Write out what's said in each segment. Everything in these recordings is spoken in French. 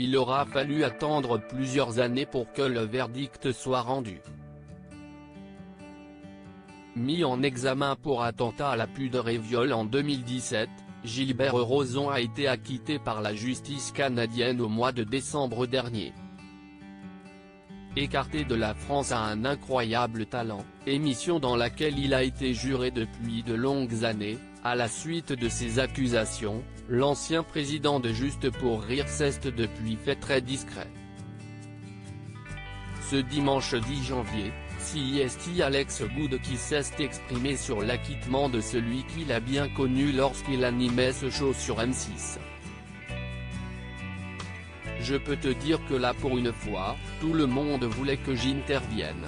il aura fallu attendre plusieurs années pour que le verdict soit rendu. Mis en examen pour attentat à la pudeur et viol en 2017, Gilbert Rozon a été acquitté par la justice canadienne au mois de décembre dernier. Écarté de la France a un incroyable talent, émission dans laquelle il a été juré depuis de longues années. À la suite de ces accusations, l'ancien président de Juste pour Rire s'est depuis fait très discret. Ce dimanche 10 janvier, CIST Alex Good qui s'est exprimé sur l'acquittement de celui qu'il a bien connu lorsqu'il animait ce show sur M6. Je peux te dire que là pour une fois, tout le monde voulait que j'intervienne.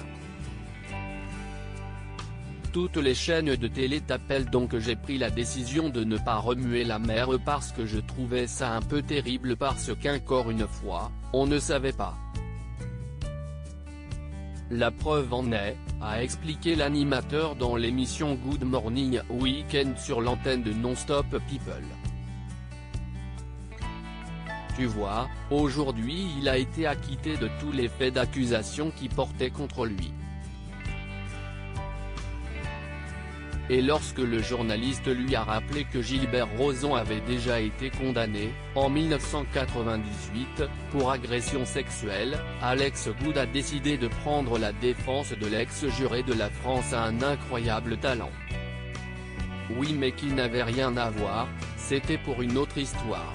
Toutes les chaînes de télé t'appellent donc j'ai pris la décision de ne pas remuer la mer parce que je trouvais ça un peu terrible parce qu'encore une fois, on ne savait pas. La preuve en est, a expliqué l'animateur dans l'émission Good Morning Weekend sur l'antenne de Non-Stop People. Tu vois, aujourd'hui il a été acquitté de tous les faits d'accusation qui portaient contre lui. Et lorsque le journaliste lui a rappelé que Gilbert Rozon avait déjà été condamné, en 1998, pour agression sexuelle, Alex Good a décidé de prendre la défense de l'ex-juré de la France à un incroyable talent. Oui mais qui n'avait rien à voir, c'était pour une autre histoire.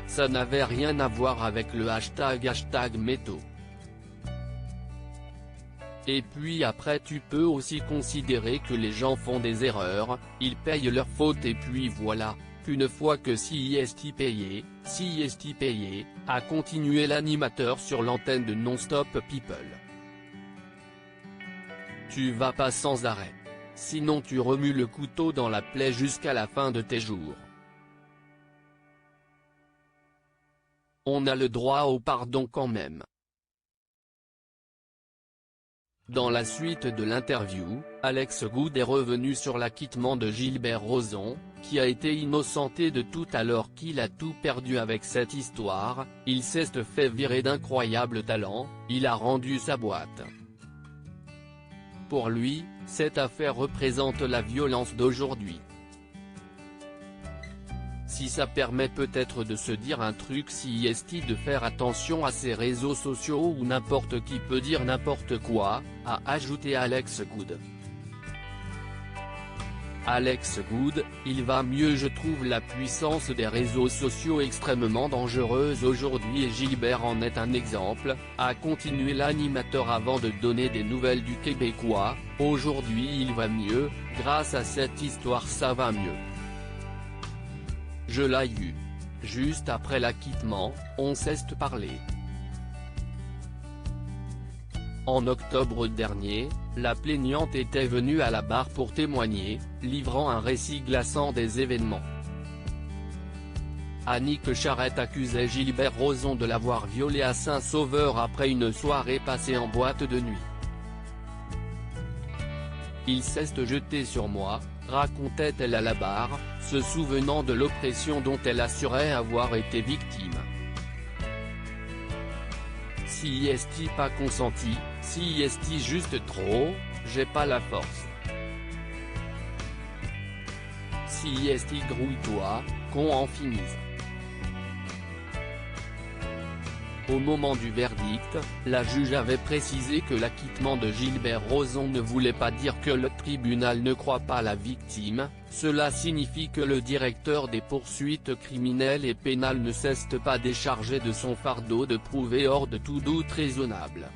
Ça n'avait rien à voir avec le hashtag #métaux. Et puis après tu peux aussi considérer que les gens font des erreurs, ils payent leurs fautes et puis voilà, qu'une fois que CIST payé, a continué l'animateur sur l'antenne de Non-Stop People. Tu vas pas sans arrêt. Sinon tu remues le couteau dans la plaie jusqu'à la fin de tes jours. On a le droit au pardon quand même. Dans la suite de l'interview, Alex Good est revenu sur l'acquittement de Gilbert Rozon, qui a été innocenté de tout alors qu'il a tout perdu avec cette histoire, il s'est fait virer d'incroyable talent, il a rendu sa boîte. Pour lui, cette affaire représente la violence d'aujourd'hui. Si ça permet peut-être de se dire un truc CIST de faire attention à ses réseaux sociaux où n'importe qui peut dire n'importe quoi, a ajouté Alex Good. Alex Good, il va mieux je trouve la puissance des réseaux sociaux extrêmement dangereuse aujourd'hui et Gilbert en est un exemple, a continué l'animateur avant de donner des nouvelles du Québécois, aujourd'hui il va mieux, grâce à cette histoire ça va mieux. Je l'ai eu. Juste après l'acquittement, on s'est parlé. En octobre dernier, la plaignante était venue à la barre pour témoigner, livrant un récit glaçant des événements. Annick Charrette accusait Gilbert Rozon de l'avoir violée à Saint-Sauveur après une soirée passée en boîte de nuit. Il s'est jeté sur moi, racontait-elle à la barre, se souvenant de l'oppression dont elle assurait avoir été victime. CIST pas consenti, CIST juste trop, j'ai pas la force. CIST grouille-toi, qu'on en finisse. Au moment du verdict, la juge avait précisé que l'acquittement de Gilbert Rozon ne voulait pas dire que le tribunal ne croit pas la victime, cela signifie que le directeur des poursuites criminelles et pénales ne s'est pas déchargé de son fardeau de prouver hors de tout doute raisonnable.